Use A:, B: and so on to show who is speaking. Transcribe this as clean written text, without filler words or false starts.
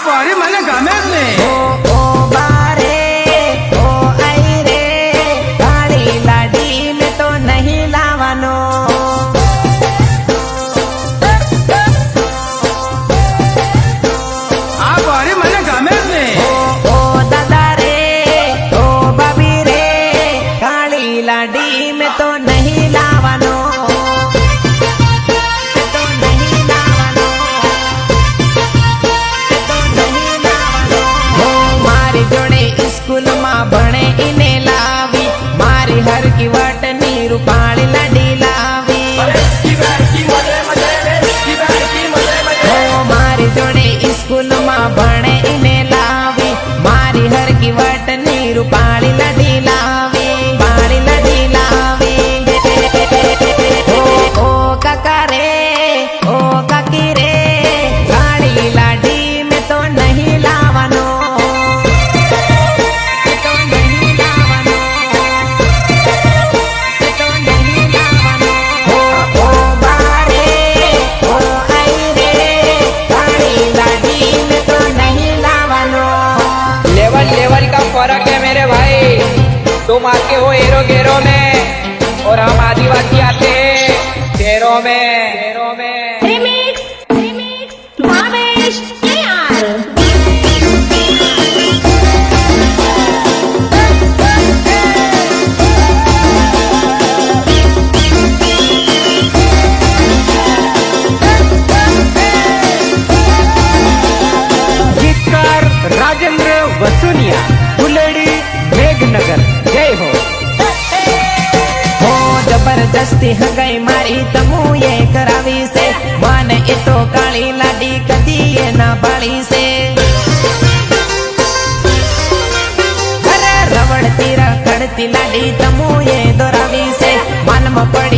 A: બોરી મને ગમે જ નહીં.
B: ઓ બારે ઓ આઈ રે કાળી લાડી મેં તો નહીં લાવવાનો.
A: આ બોરી મને ગમે જ નહીં.
B: ઓ દાદા રે ઓ ભાભી રે કાળી લાડી મેં તો નહીં લાવવાનો. स्कूल में भणे इने लावी मारी हर की वटनी रूपाली लडी लावी. मारी जोड़े स्कूल में भणे इने लावी मारी हर की वटनी रूपाली लडी लावी. पाली लडी लावी. ओ काका रे ओ काकी रे काली लाडी में तो नहीं लावनो.
C: लेवल का फर्क है मेरे भाई. तुम आके हो एरो गेरो में और हम आदिवासी आते हैं शेरों में.
D: भावेश KR.
A: गीतकार राजेंद्र वसुनिया फुलेड़ी मेघनगर जय हो.
B: जबरदस्ती हगई मारी तमु ये करावी से मान ए तो काली लाडी कदी ये ना बाली से. अरे रवड़ तीरा खड़ती लाडी तमु ये दोरावी से मन में पड़ी